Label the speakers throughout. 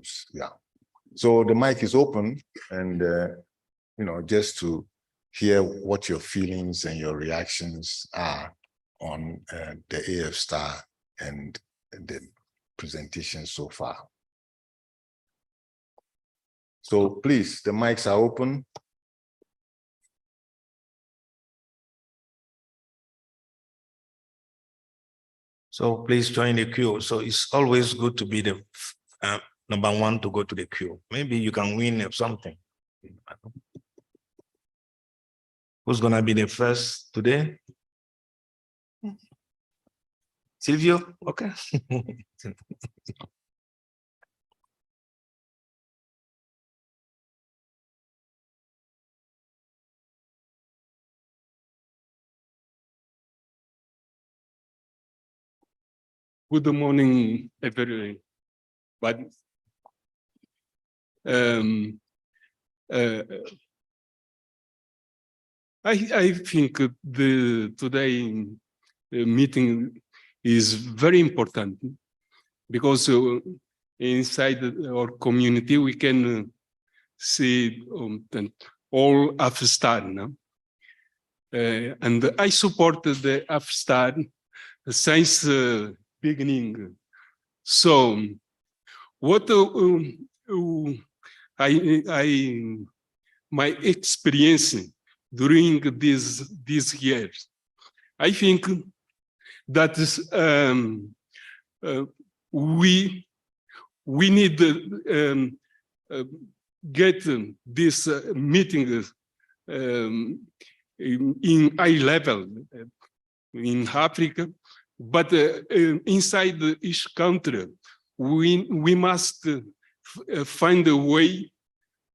Speaker 1: groups. Yeah. So the mic is open, and just to hear what your feelings and your reactions are on the AfStar and the presentation so far. So please, the mics are open.
Speaker 2: So please join the queue. So it's always good to be the number one to go to the queue. Maybe you can win something. Who's gonna be the first today? Silvio? Okay.
Speaker 3: Good morning, everybody. But I think today meeting is very important because inside our community we can see all AfStars, no? And I supported the AfStars since beginning. So what my experience during these years, I think that is, we need to get this meeting in high level in Africa, but inside each country, we must find a way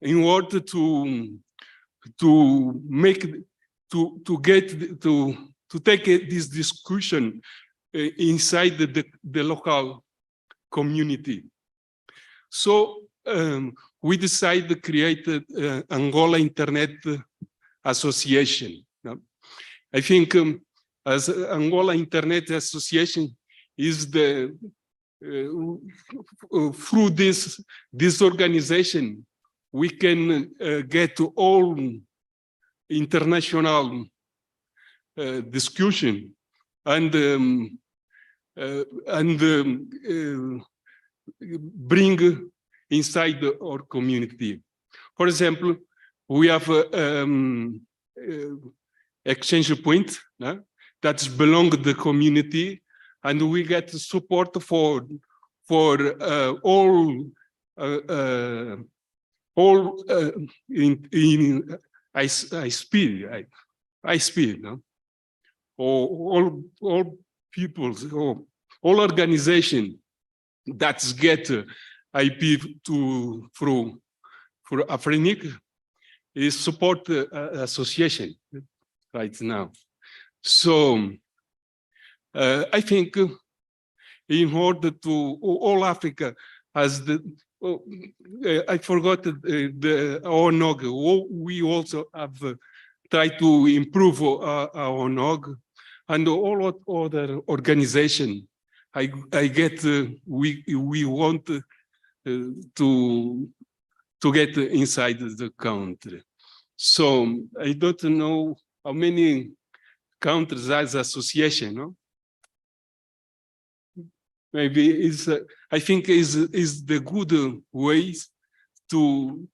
Speaker 3: in order to take this discussion inside the local community. So we decided to create Angola Internet Association. I think as Angola Internet Association is the through this organization we can get to all international discussion and bring inside our community. For example, we have exchange point that belong to the community, and we get support for all in high speed, no? All people, all organization that get IP through Afrinic is support association right now. So I think in order to all Africa has the I forgot our NOG. We also have tried to improve our NOG, and all other organization. I get we want to get inside the country. So I don't know how many countries as association, no? Maybe is I think is the good ways to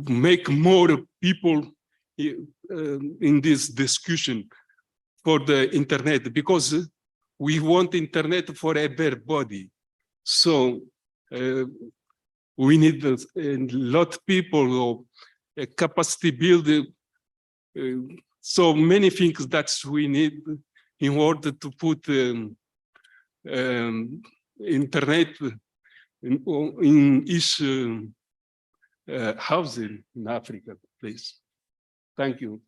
Speaker 3: make more people in this discussion for the internet, because we want internet for everybody. So we need a lot of people or capacity building. So many things that we need in order to put internet in each house in Africa, please. Thank you.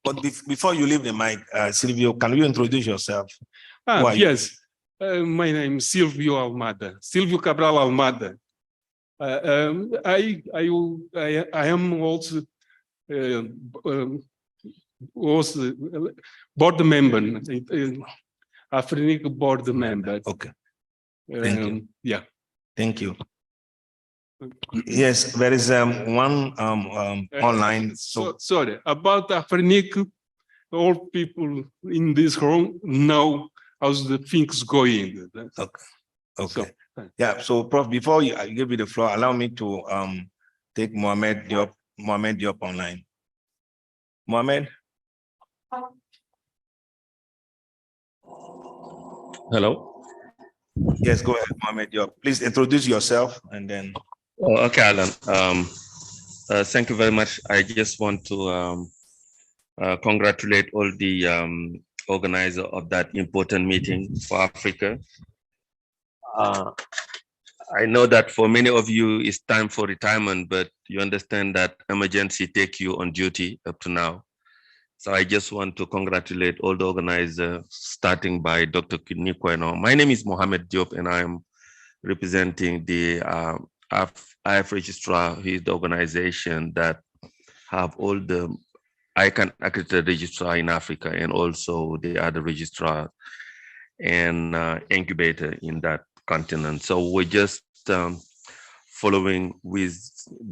Speaker 2: But before you leave the mic, Silvio, can you introduce yourself?
Speaker 3: Yes, my name is Silvio Almada, Silvio Cabral Almada. I am also board member, Afrinic board member.
Speaker 2: Okay. Thank you.
Speaker 3: Yeah.
Speaker 2: Thank you. Yes, there is one online. So
Speaker 3: Sorry, about Africa, all people in this room know how's the things going.
Speaker 2: okay.
Speaker 3: So,
Speaker 2: Yeah. So, Prof, before I give you the floor, allow me to take Mohammed Diop online. Mohammed.
Speaker 4: Hello.
Speaker 2: Yes, go ahead, Mohammed Diop. Please introduce yourself and then.
Speaker 4: Oh, okay, Alan. Thank you very much. I just want to congratulate all the organizer of that important meeting for Africa. I know that for many of you, it's time for retirement, but you understand that emergency take you on duty up to now. So I just want to congratulate all the organizers, starting by Dr. Kidney Kweno. My name is Mohammed Diop, and I'm representing the AF Registrar. He's the organization that have all the ICANN accredited registrar in Africa, and also the other registrar and incubator in that continent. So we're just following with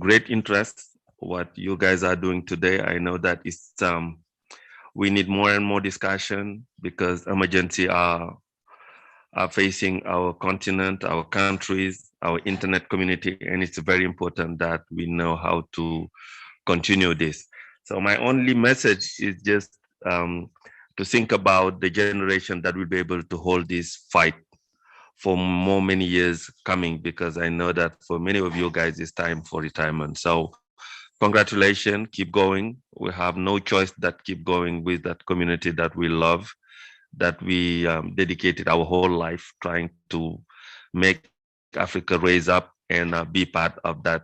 Speaker 4: great interest what you guys are doing today. I know that it's we need more and more discussion because emergency are facing our continent, our countries, our internet community, and it's very important that we know how to continue this. So my only message is just to think about the generation that will be able to hold this fight for many years coming, because I know that for many of you guys, it's time for retirement. So congratulations, keep going. We have no choice that keep going with that community that we love, that we dedicated our whole life trying to make Africa raise up and be part of that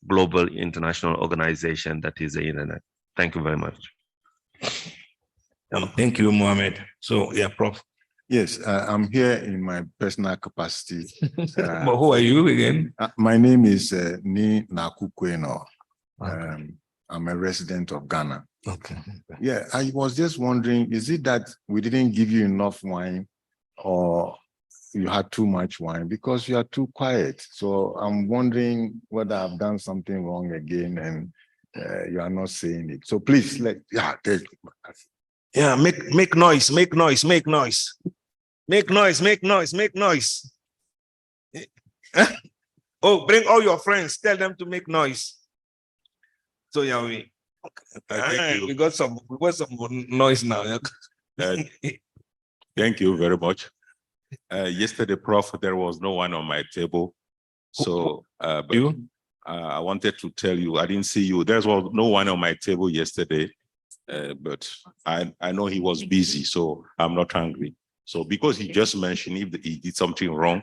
Speaker 4: global international organization that is the internet. Thank you very much.
Speaker 2: Thank you, Mohammed. So yeah, Prof.
Speaker 1: Yes, I'm here in my personal capacity.
Speaker 2: But who are you again?
Speaker 1: My name is Ni Nakukweno. I'm a resident of Ghana.
Speaker 2: Okay.
Speaker 1: Yeah, I was just wondering, is it that we didn't give you enough wine or you had too much wine because you are too quiet? So I'm wondering whether I've done something wrong again and you are not saying it. So please, make
Speaker 2: noise, make noise, make noise. Make noise, make noise, make noise. Oh, bring all your friends, tell them to make noise. So yeah, we got some noise now.
Speaker 5: Thank you very much. Yesterday, Prof, there was no one on my table. So but I wanted to tell you, I didn't see you. There was no one on my table yesterday, but I know he was busy, so I'm not angry. So because he just mentioned if he did something wrong,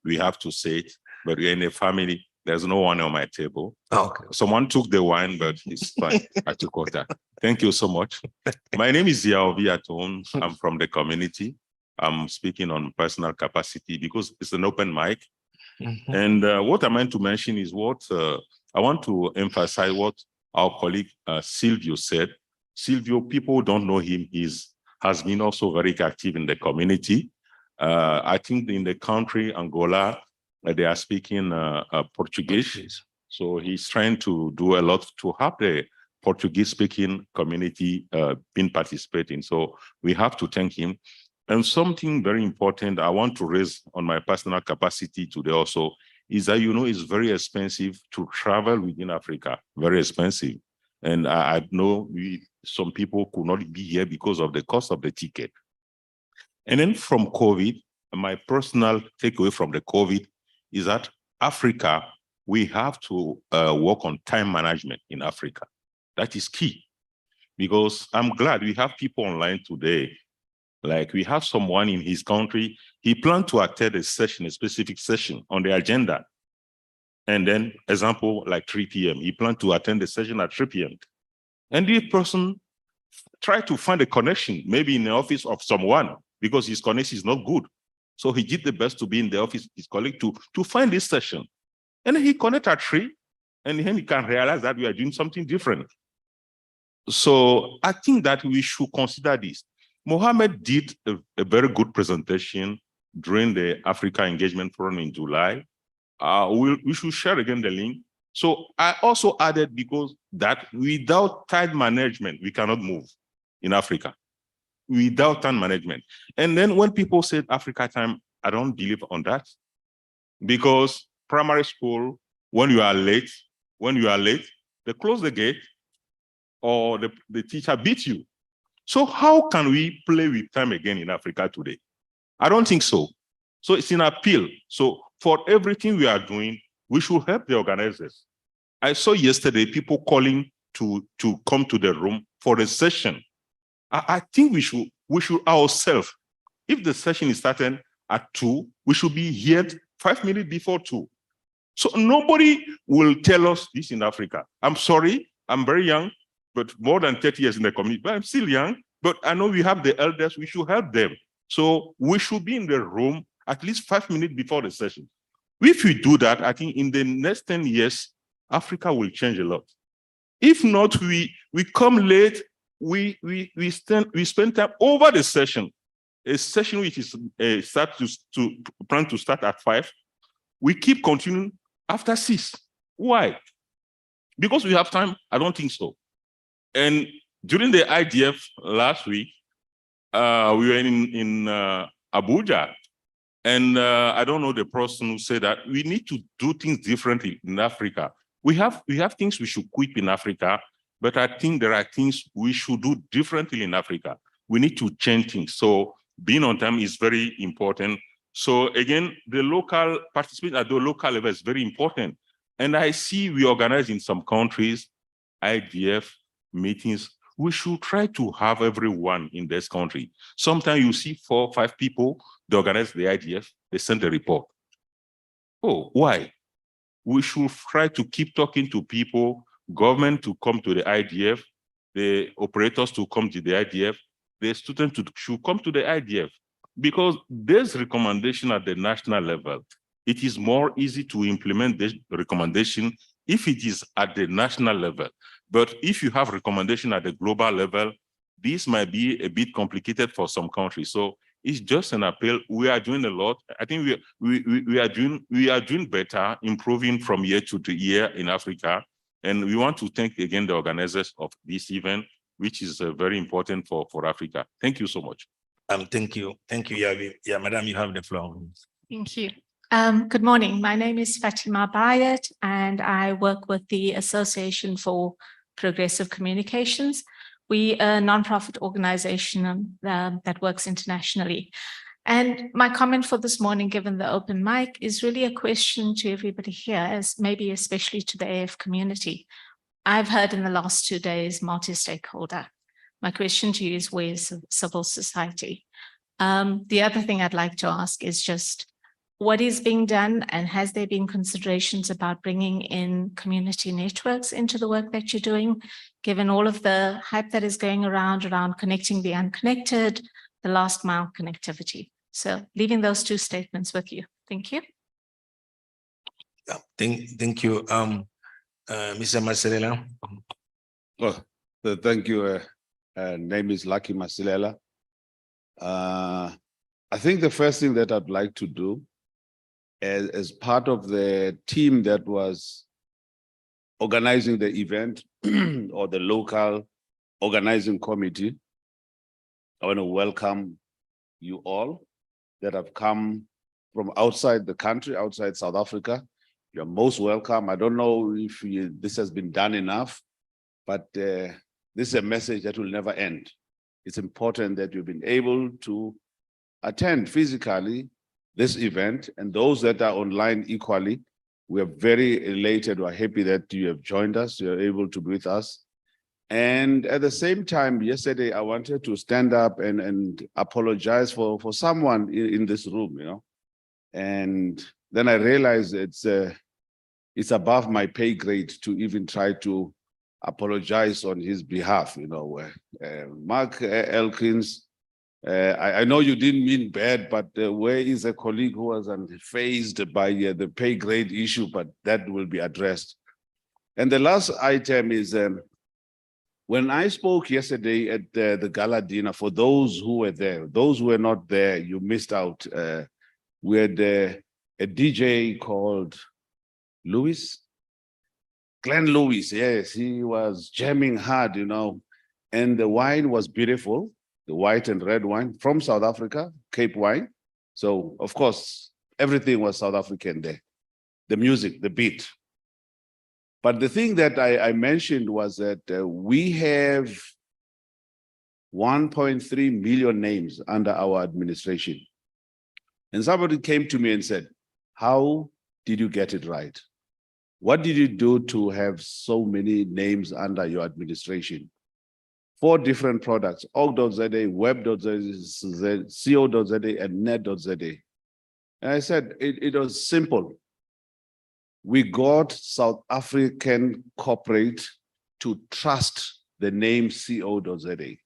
Speaker 5: we have to say it. But we're in a family, there's no one on my table.
Speaker 2: Okay.
Speaker 5: Someone took the wine, but it's fine. I took water. Thank you so much. My name is Yaovi Aton. I'm from the community. I'm speaking on personal capacity because it's an open mic. And what I meant to mention is what I want to emphasize what our colleague Silvio said. Silvio, people don't know him. Has been also very active in the community. I think in the country, Angola, they are speaking Portuguese. So he's trying to do a lot to have the Portuguese-speaking community been participating. So we have to thank him. And something very important I want to raise on my personal capacity today also is that, it's very expensive to travel within Africa, very expensive. And I know some people could not be here because of the cost of the ticket. And then from COVID, my personal takeaway from the COVID is that Africa, we have to work on time management in Africa. That is key, because I'm glad we have people online today. Like we have someone in his country, he planned to attend a session, a specific session on the agenda. And then, example, like 3 p.m., he planned to attend the session at 3 p.m. And the person tried to find a connection, maybe in the office of someone, because his connection is not good. So he did the best to be in the office, his colleague, to find this session. And then he connected at 3, and then he can realize that we are doing something different. So I think that we should consider this. Mohammed did a very good presentation during the Africa Engagement Forum in July. we should share again the link. So I also added because that without time management, we cannot move in Africa. Without time management. And then when people say Africa time, I don't believe on that. Because primary school, when you are late, they close the gate or the teacher beats you. So how can we play with time again in Africa today? I don't think so. So it's an appeal. So for everything we are doing, we should help the organizers. I saw yesterday people calling to come to the room for a session. I think we should ourselves, if the session is starting at 2, we should be here 5 minutes before 2. So nobody will tell us this in Africa. I'm sorry, I'm very young, but more than 30 years in the community, but I'm still young. But I know we have the elders, we should help them. So we should be in the room at least 5 minutes before the session. If we do that, I think in the next 10 years, Africa will change a lot. If not, we come late, we spend time over the session. A session which is plan to start at 5, we keep continuing after 6. Why? Because we have time? I don't think so. And during the IDF last week, we were in Abuja, and I don't know the person who said that we need to do things differently in Africa. We have things we should quit in Africa, but I think there are things we should do differently in Africa. We need to change things. So being on time is very important. So again, the local participation at the local level is very important. And I see we organize in some countries, IDF meetings. We should try to have everyone in this country. Sometimes you see 4 or 5 people, they organize the IDF, they send the report. Oh, why? We should try to keep talking to people, government to come to the IDF, the operators to come to the IDF, the students should come to the IDF, because there's recommendation at the national level. It is more easy to implement this recommendation if it is at the national level. But if you have recommendation at the global level, this might be a bit complicated for some countries. So it's just an appeal. We are doing a lot. I think we are doing better, improving from year to year in Africa. And we want to thank again the organizers of this event, which is very important for Africa. Thank you so much.
Speaker 2: Thank you, Yavi. Yeah, Madam, you have the floor.
Speaker 6: Thank you. Good morning. My name is Fatima Bayat, and I work with the Association for Progressive Communications. We are a nonprofit organization that works internationally. And my comment for this morning, given the open mic, is really a question to everybody here, as maybe especially to the AF community. I've heard in the last 2 days, multi-stakeholder. My question to you is, where's civil society? The other thing I'd like to ask is just, what is being done, and has there been considerations about bringing in community networks into the work that you're doing, given all of the hype that is going around connecting the unconnected, the last mile connectivity? So leaving those 2 statements with you. Thank you.
Speaker 2: Yeah, thank you. Mr. Marcella.
Speaker 7: Well, thank you. Name is Lucky Masilela. I think the first thing that I'd like to do as part of the team that was organizing the event or the local organizing committee, I want to welcome you all that have come from outside the country, outside South Africa. You're most welcome. I don't know if this has been done enough, but this is a message that will never end. It's important that you've been able to attend physically this event, and those that are online equally. We are very elated. We're happy that you have joined us. You're able to be with us. And at the same time, yesterday, I wanted to stand up and apologize for someone in this room, you know. And then I realized it's above my pay grade to even try to apologize on his behalf, you know. Mark Elkins, I know you didn't mean bad, but where is a colleague who was unfazed by the pay grade issue, but that will be addressed. And the last item is, when I spoke yesterday at the gala dinner, for those who were there, those who were not there, you missed out. We had a DJ called Glenn Lewis. Yes, he was jamming hard, and the wine was beautiful, the white and red wine from South Africa, Cape wine. So of course, everything was South African there. The music, the beat. But the thing that I mentioned was that we have 1.3 million names under our administration. And somebody came to me and said, how did you get it right? What did you do to have so many names under your administration? 4 different products, org.za, web.za, co.za, and net.za. And I said, it was simple. We got South African corporate to trust the name co.za.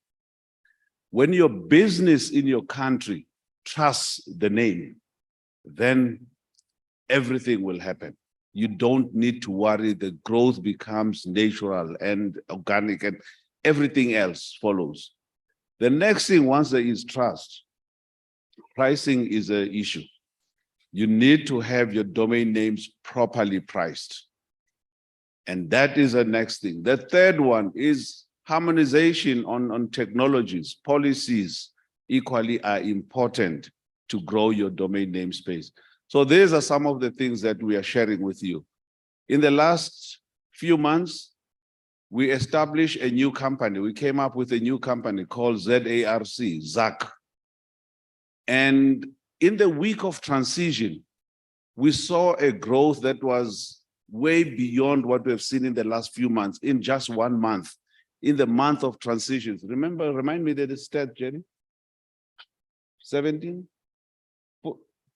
Speaker 7: When your business in your country trusts the name, then everything will happen. You don't need to worry. The growth becomes natural and organic, and everything else follows. The next thing, once there is trust, pricing is an issue. You need to have your domain names properly priced. And that is the next thing. The third one is harmonization on technologies. Policies equally are important to grow your domain namespace. So these are some of the things that we are sharing with you. In the last few months, we established a new company. We came up with a new company called ZARC. And in the week of transition, we saw a growth that was way beyond what we've seen in the last few months, in just 1 month, in the month of transitions. Remind me that the stat, Jenny?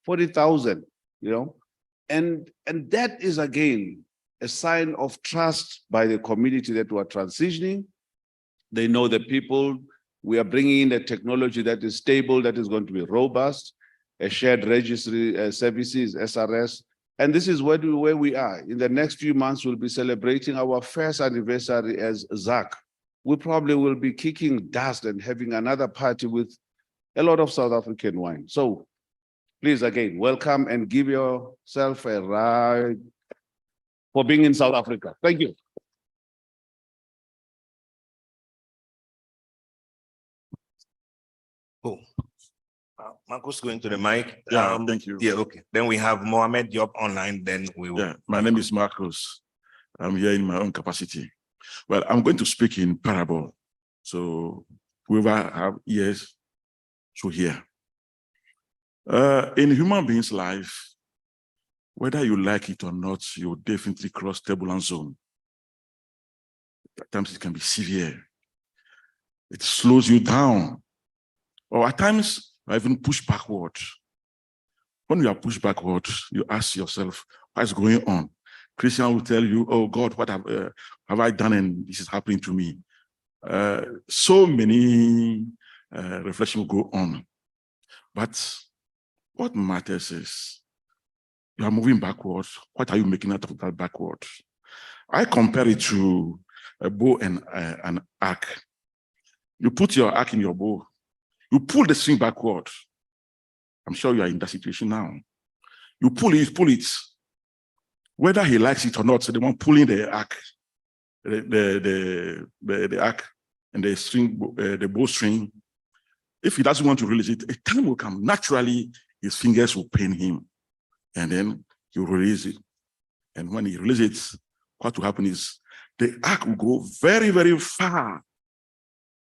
Speaker 7: 40,000, and that is again a sign of trust by the community that we're transitioning. They know the people. We are bringing in a technology that is stable, that is going to be robust, a shared registry services, SRS. And this is where we are. In the next few months, we'll be celebrating our first anniversary as ZARC. We probably will be kicking dust and having another party with a lot of South African wine. So please, again, welcome and give yourself a ride for being in South Africa. Thank you.
Speaker 2: Oh, Marcus going to the mic.
Speaker 8: Yeah, thank you.
Speaker 2: Yeah, okay. Then we have Mohammed Diop online. Then we will.
Speaker 8: Yeah, my name is Marcus. I'm here in my own capacity. Well, I'm going to speak in parable. So whoever have ears should hear. In human beings' life, whether you like it or not, you definitely cross turbulent zone. At times it can be severe. It slows you down. Or at times, I even push backward. When you are pushed backward, you ask yourself, what is going on? Christian will tell you, oh God, what have I done and this is happening to me? So many reflections will go on. But what matters is you are moving backwards. What are you making out of that backward? I compare it to a bow and an arc. You put your arc in your bow. You pull the string backward. I'm sure you are in that situation now. You pull it. Whether he likes it or not, so the one pulling the arc, the arc and the string, the bowstring, if he doesn't want to release it, a time will come. Naturally, his fingers will pain him. And then he will release it. And when he releases it, what will happen is the arc will go very, very far.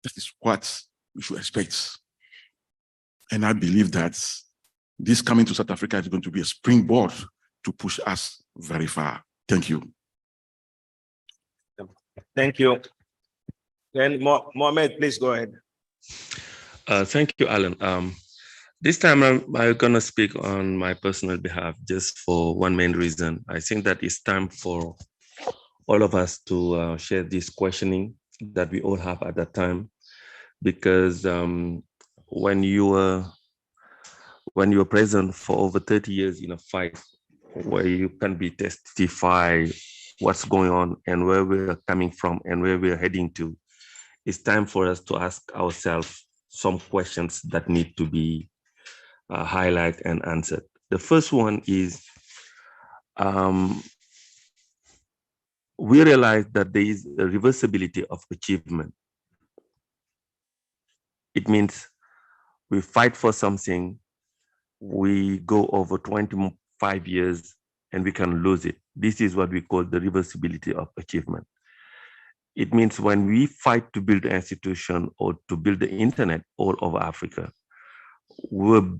Speaker 8: That is what we should expect. And I believe that this coming to South Africa is going to be a springboard to push us very far. Thank you.
Speaker 2: Thank you. Then Mohammed, please go ahead.
Speaker 4: Thank you, Alan. This time I'm going to speak on my personal behalf just for one main reason. I think that it's time for all of us to share this questioning that we all have at that time, because when you were present for over 30 years in a fight where you can be testify what's going on and where we're coming from and where we're heading to, it's time for us to ask ourselves some questions that need to be highlighted and answered. The first one is we realize that there is a reversibility of achievement. It means we fight for something, we go over 25 years and we can lose it. This is what we call the reversibility of achievement. It means when we fight to build an institution or to build the internet all over Africa, we're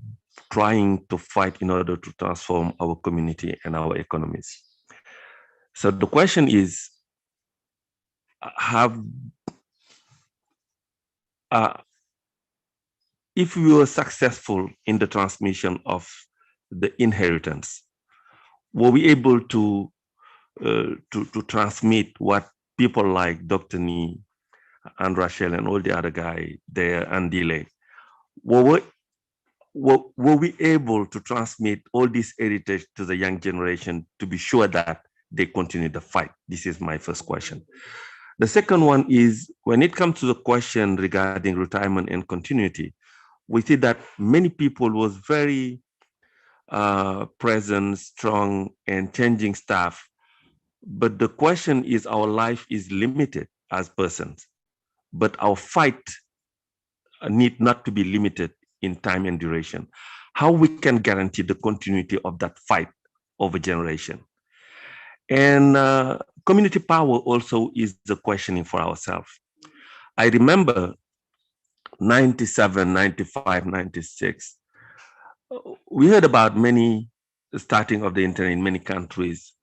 Speaker 4: trying to fight in order to transform our community and our economies. So the question is, if we were successful in the transmission of the inheritance, were we able to transmit what people like Dr. Nee and Rachel and all the other guys there and Delay, were we able to transmit all this heritage to the young generation to be sure that they continue the fight? This is my first question. The second one is, when it comes to the question regarding retirement and continuity, we see that many people was very present, strong, and changing stuff. But the question is, our life is limited as persons, but our fight need not to be limited in time and duration. How we can guarantee the continuity of that fight over generation? And community power also is the questioning for ourselves. I remember 97, 95, 96, we heard about many starting of the internet in many countries.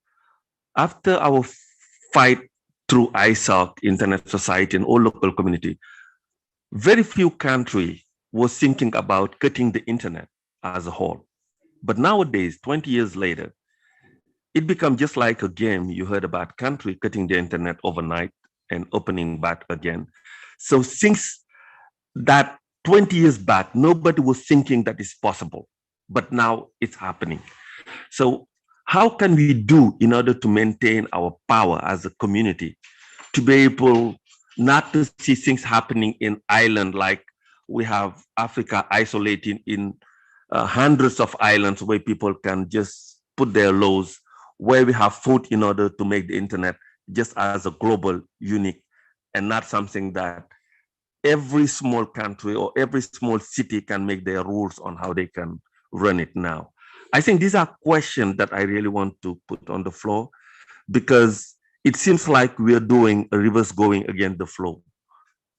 Speaker 4: After our fight through ISOC, Internet Society, and all local community, very few countries was thinking about cutting the internet as a whole. But nowadays, 20 years later, it became just like a game. You heard about country cutting the internet overnight and opening back again. So since that 20 years back, nobody was thinking that it's possible, but now it's happening. So how can we do in order to maintain our power as a community to be able not to see things happening in islands like we have Africa isolated in hundreds of islands where people can just put their laws, where we have fought in order to make the internet just as a global, unique, and not something that every small country or every small city can make their rules on how they can run it now. I think these are questions that I really want to put on the floor, because it seems like we're doing a reverse going against the flow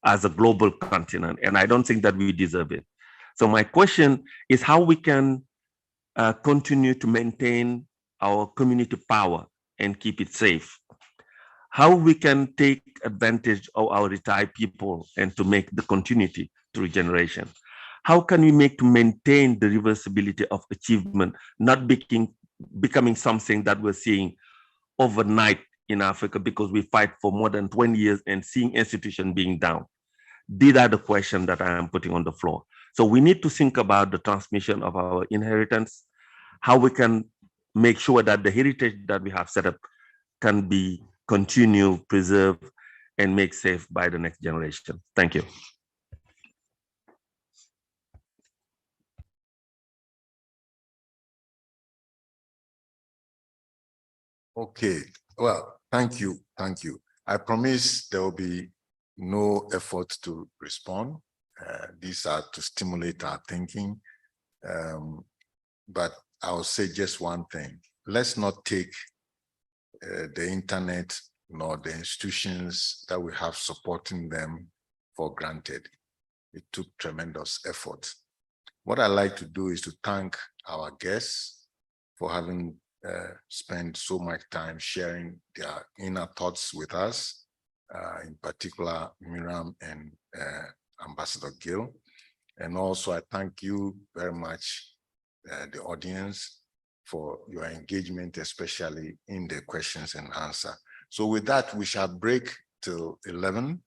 Speaker 4: as a global continent, and I don't think that we deserve it. So my question is how we can continue to maintain our community power and keep it safe. How we can take advantage of our retired people and to make the continuity through generation. How can we make to maintain the reversibility of achievement, not becoming something that we're seeing overnight in Africa because we fight for more than 20 years and seeing institutions being down? These are the questions that I am putting on the floor. So we need to think about the transmission of our inheritance, how we can make sure that the heritage that we have set up can be continued, preserved, and made safe by the next generation. Thank you.
Speaker 1: Okay, well, thank you, thank you. I promise there will be no effort to respond. These are to stimulate our thinking. But I'll say just one thing. Let's not take the internet nor the institutions that we have supporting them for granted. It took tremendous effort. What I like to do is to thank our guests for having spent so much time sharing their inner thoughts with us, in particular Miriam and Ambassador Gill. And also I thank you very much, the audience, for your engagement, especially in the questions and answer. So with that, we shall break till 11.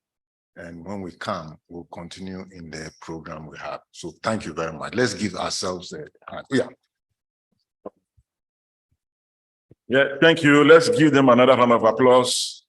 Speaker 1: And when we come, we'll continue in the program we have. So thank you very much. Let's give ourselves a hand. Yeah.
Speaker 8: Yeah, thank you. Let's give them another round of applause.